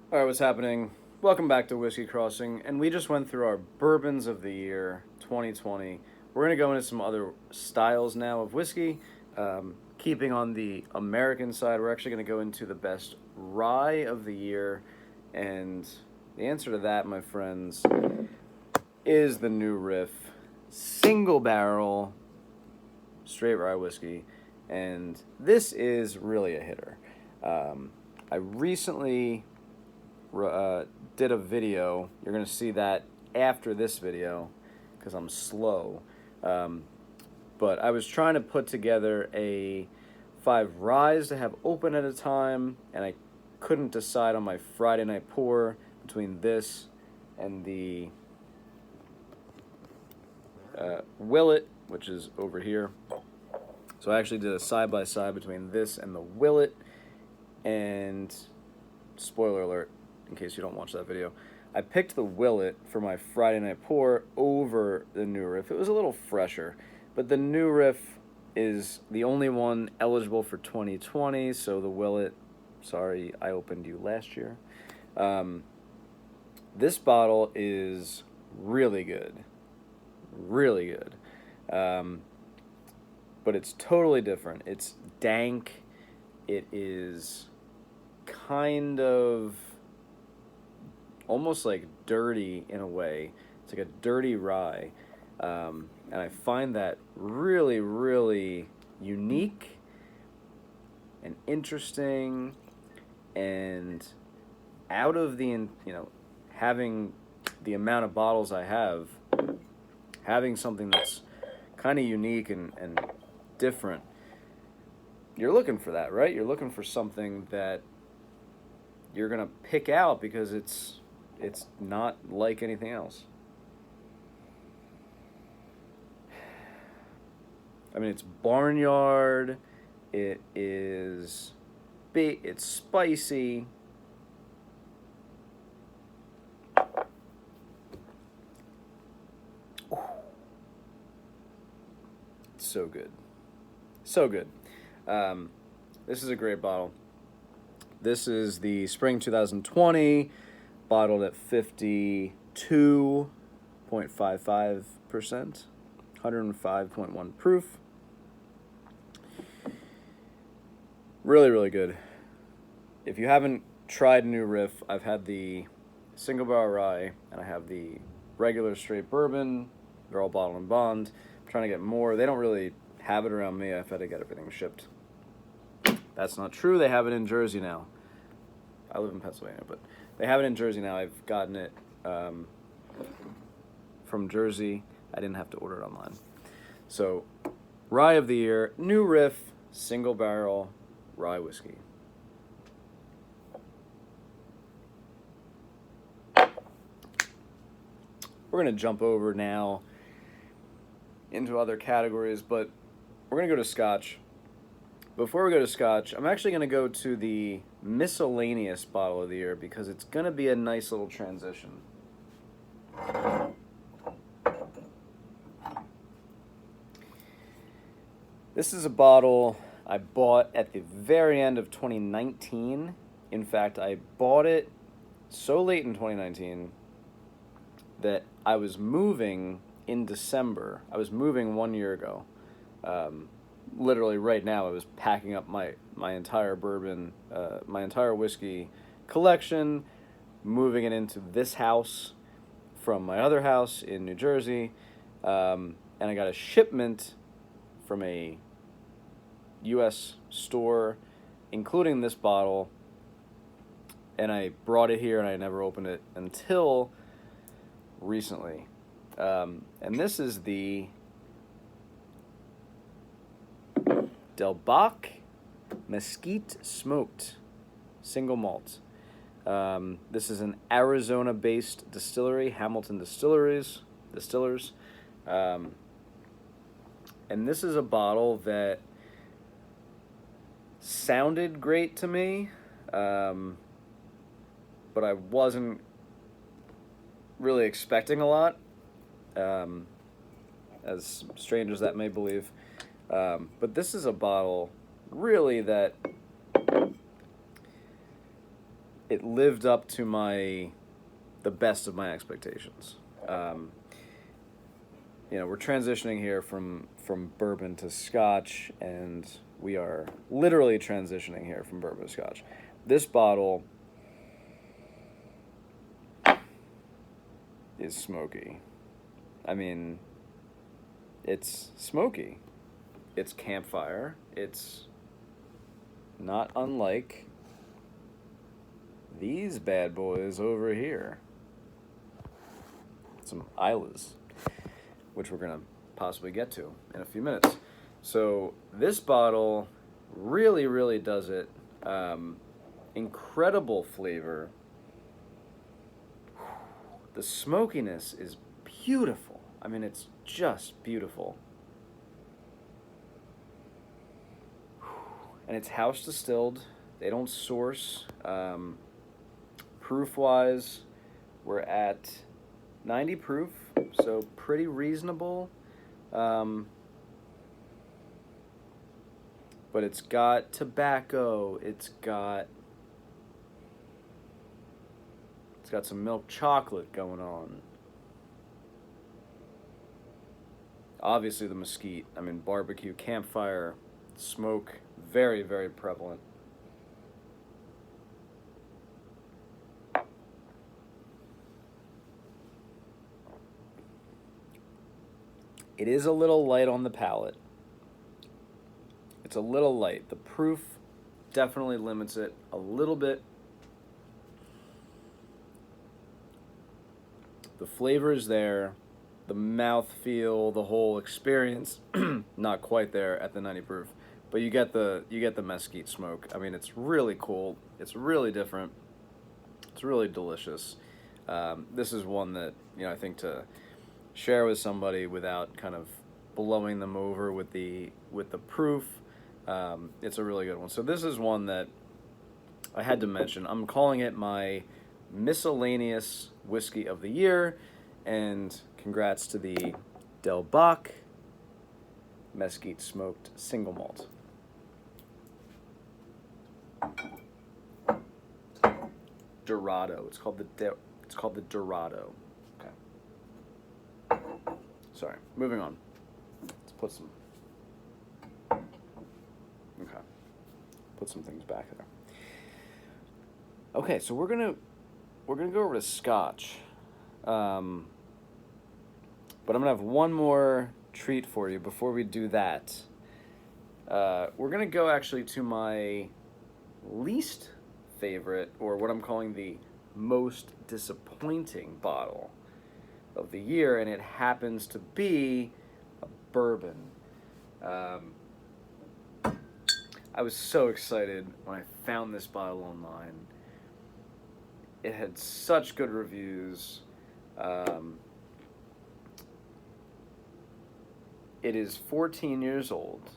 All right, what's happening? Welcome back to Whiskey Crossing, and we just went through our bourbons of the year 2020. We're going to go into some other styles now of whiskey. Keeping on the American side, we're actually going to go into the best rye of the year, and the answer to that, my friends, is the New Riff single barrel straight rye whiskey, and this is really a hitter. I recently did a video. You're going to see that after this video because I'm slow. But I was trying to put together a 5 ryes to have open at a time, and I couldn't decide on my Friday night pour between this and the Willet, which is over here. So I actually did a side-by-side between this and the Willet, and spoiler alert, in case you don't watch that video, I picked the Willet for my Friday night pour over the New Riff. It was a little fresher, but the New Riff is the only one eligible for 2020, so the Willet, sorry, I opened you last year. This bottle is really good. Really good. But it's totally different. It's dank. It is kind of almost like dirty in a way. It's like a dirty rye. And I find that really, really unique and interesting, and out of the, having the amount of bottles I have, having something that's kind of unique and different, you're looking for that, right? You're looking for something that you're going to pick out because it's not like anything else. I mean, it's barnyard, it is big, it's spicy. It's so good. So good. This is a great bottle. This is the Spring 2020, bottled at 52.55%, 105.1 proof. Really, really good. If you haven't tried New Riff, I've had the single barrel rye, and I have the regular straight bourbon. They're all bottled and bond. I'm trying to get more. They don't really have it around me. I've had to get everything shipped. That's not true. They have it in Jersey now. I live in Pennsylvania, but they have it in Jersey now. I've gotten it from Jersey. I didn't have to order it online. So, Rye of the Year, New Riff, single barrel rye whiskey. We're going to jump over now into other categories, but we're going to go to Scotch. Before we go to Scotch, I'm actually going to go to the miscellaneous bottle of the year because it's going to be a nice little transition. This is a bottle I bought at the very end of 2019. In fact, I bought it so late in 2019 that I was moving in December. I was moving 1 year ago. Literally right now I was packing up my entire bourbon, my entire whiskey collection, moving it into this house from my other house in New Jersey, and I got a shipment from a U.S. store, including this bottle, and I brought it here and I never opened it until recently. And this is the Del Bach Mesquite Smoked Single Malt. This is an Arizona-based distillery, Hamilton Distillers. And this is a bottle that sounded great to me, but I wasn't really expecting a lot, as strange as that may believe. But this is a bottle really that it lived up to the best of my expectations. We're transitioning here from bourbon to Scotch, and we are literally transitioning here from bourbon to Scotch. This bottle is smoky. I mean, it's smoky. It's campfire. It's not unlike these bad boys over here. Some Islas, which we're going to possibly get to in a few minutes. So this bottle really, really does it. Incredible flavor. The smokiness is beautiful. I mean, it's just beautiful. And it's house distilled. They don't source. Proof-wise, we're at 90 proof, so pretty reasonable. But it's got tobacco. It's got some milk chocolate going on. Obviously the mesquite. I mean, barbecue, campfire, smoke, very, very prevalent. It is a little light on the palate. It's a little light. The proof definitely limits it a little bit. The flavor is there. The mouthfeel, the whole experience, not quite there at the 90 proof. But you get the mesquite smoke. I mean, it's really cool. It's really different. It's really delicious. This is one that, I think to share with somebody without kind of blowing them over with the proof. It's a really good one. So this is one that I had to mention. I'm calling it my miscellaneous whiskey of the year, and congrats to the Del Bach mesquite smoked single malt. Dorado. It's called the Dorado. Okay. Sorry. Moving on. Let's put some. Okay. Put some things back there. Okay, so we're gonna go over to Scotch, but I'm gonna have one more treat for you before we do that. We're gonna go actually to my least favorite, or what I'm calling the most disappointing bottle of the year, and it happens to be a bourbon. I was so excited when I found this bottle online. It had such good reviews. It is 14 years old.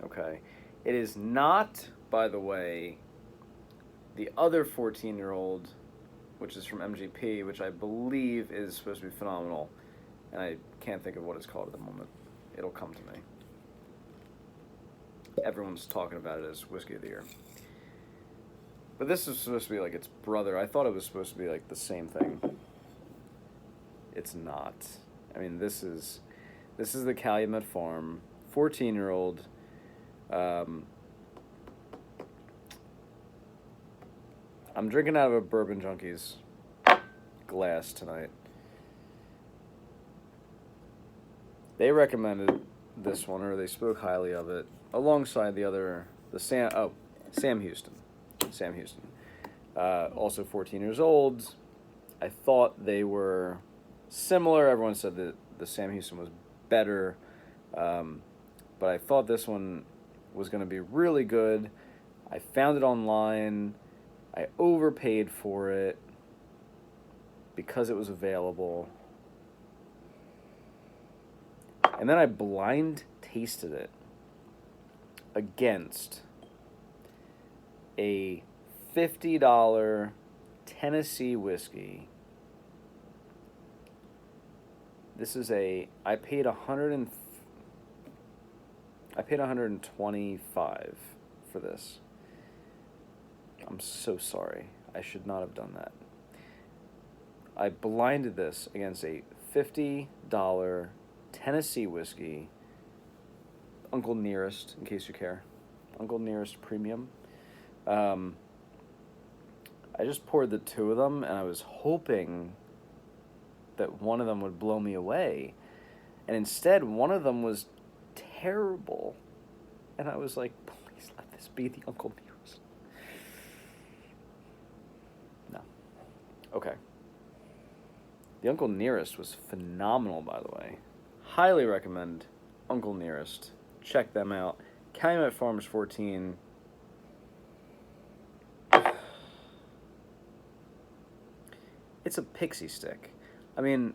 Okay. It is not, by the way, the other 14-year-old, which is from MGP, which I believe is supposed to be phenomenal. And I can't think of what it's called at the moment. It'll come to me. Everyone's talking about it as whiskey of the year. But this is supposed to be like its brother. I thought it was supposed to be like the same thing. It's not. I mean, this is the Calumet Farm 14-year-old. I'm drinking out of a Bourbon Junkies glass tonight. They recommended this one, or they spoke highly of it, alongside Sam Houston. Sam Houston. Also 14 years old. I thought they were similar. Everyone said that the Sam Houston was better. But I thought this one was going to be really good. I found it online. I overpaid for it because it was available. And then I blind tasted it against a $50 Tennessee whiskey. This is I paid $125 for this. I'm so sorry. I should not have done that. I blinded this against a $50 Tennessee whiskey, Uncle Nearest, in case you care. Uncle Nearest Premium. I just poured the two of them, and I was hoping that one of them would blow me away. And instead, one of them was terrible. And I was like, please let this be the Uncle Nearest. No. Okay. The Uncle Nearest was phenomenal, by the way. Highly recommend Uncle Nearest. Check them out. Calumet Farms 14. It's a pixie stick. I mean,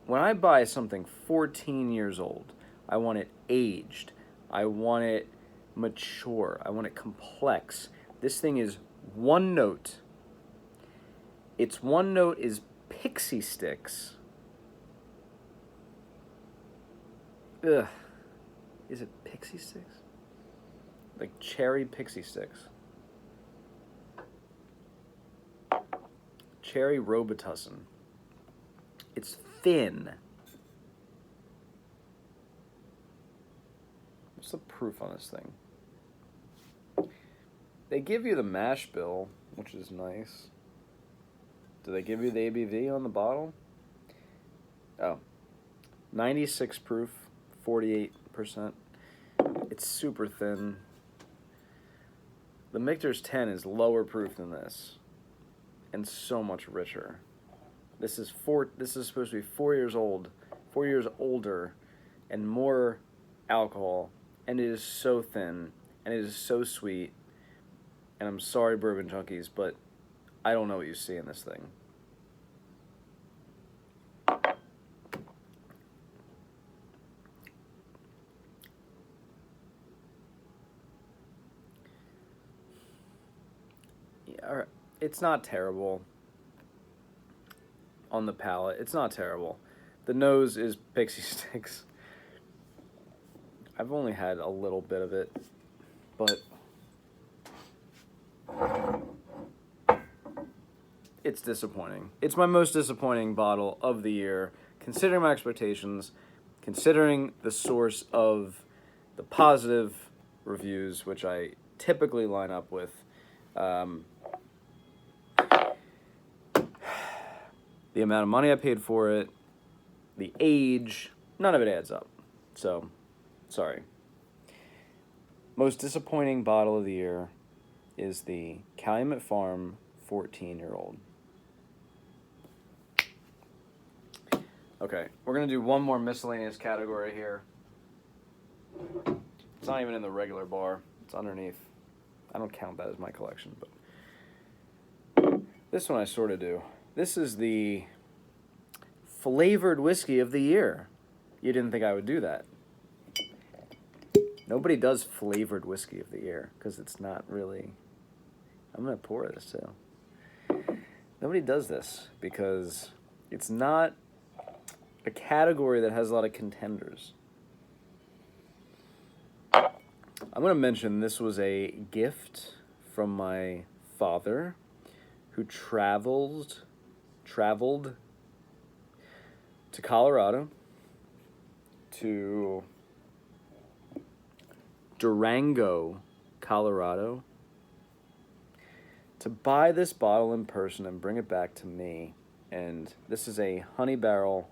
when I buy something 14 years old, I want it aged. I want it mature. I want it complex. This thing is one note. Its one note is pixie sticks. Ugh. Is it pixie sticks? Like cherry pixie sticks. Cherry Robitussin. It's thin. What's the proof on this thing? They give you the mash bill, which is nice. Do they give you the ABV on the bottle? Oh. 96 proof, 48%. It's super thin. The Michter's 10 is lower proof than this, and so much richer. This is supposed to be 4 years old, 4 years older, and more alcohol, and it is so thin, and it is so sweet. And I'm sorry, bourbon junkies, but I don't know what you see in this thing. Yeah, it's not terrible on the palate. It's not terrible. The nose is pixie sticks. I've only had a little bit of it, but it's disappointing. It's my most disappointing bottle of the year, considering my expectations, considering the source of the positive reviews, which I typically line up with. The amount of money I paid for it, the age, none of it adds up. So, sorry. Most disappointing bottle of the year is the Calumet Farm 14-year-old. Okay, we're going to do one more miscellaneous category here. It's not even in the regular bar. It's underneath. I don't count that as my collection, but this one I sort of do. This is the flavored whiskey of the year. You didn't think I would do that. Nobody does flavored whiskey of the year because it's not really... I'm going to pour this too. Nobody does this because it's not a category that has a lot of contenders. I'm going to mention this was a gift from my father who traveled to Colorado, to Durango, Colorado, to buy this bottle in person and bring it back to me. And this is a honey barrel,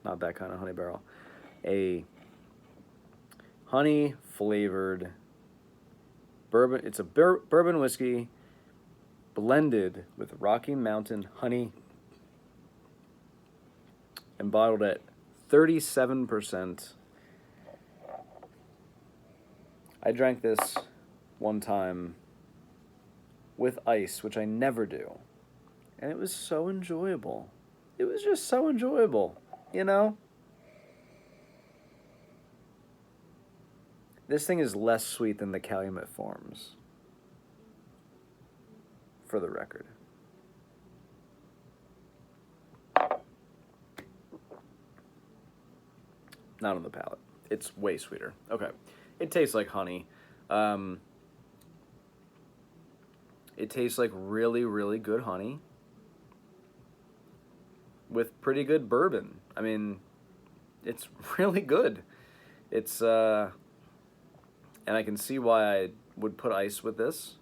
not that kind of honey barrel, a honey flavored bourbon. It's a bourbon whiskey blended with Rocky Mountain honey and bottled at 37%. I drank this one time with ice, which I never do. And it was so enjoyable. It was just so enjoyable, you know? This thing is less sweet than the Calumet Farms, for the record. Not on the palate. It's way sweeter. Okay. It tastes like honey. It tastes like really, really good honey with pretty good bourbon. I mean, it's really good. It's, and I can see why I would put ice with this.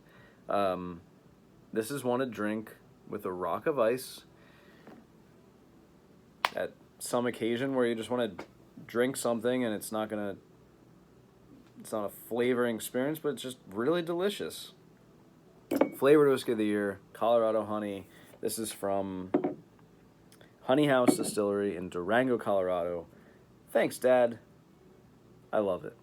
This is one to drink with a rock of ice at some occasion where you just want to drink something and it's not a flavoring experience, but it's just really delicious. Flavored Whiskey of the Year, Colorado Honey. This is from Honey House Distillery in Durango, Colorado. Thanks, Dad. I love it.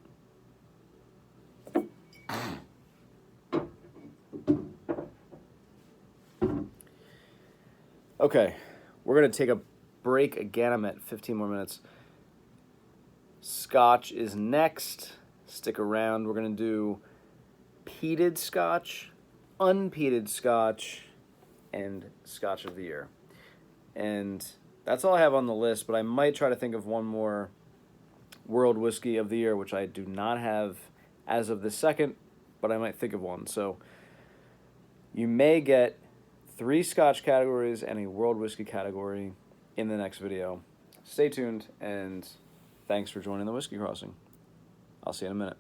Okay, we're going to take a break again. I'm at 15 more minutes. Scotch is next. Stick around. We're going to do peated Scotch, unpeated Scotch, and Scotch of the Year. And that's all I have on the list, but I might try to think of one more World Whiskey of the Year, which I do not have as of this second, but I might think of one. So you may get 3 Scotch categories and a World Whiskey category in the next video. Stay tuned, and thanks for joining the Whiskey Crossing. I'll see you in a minute.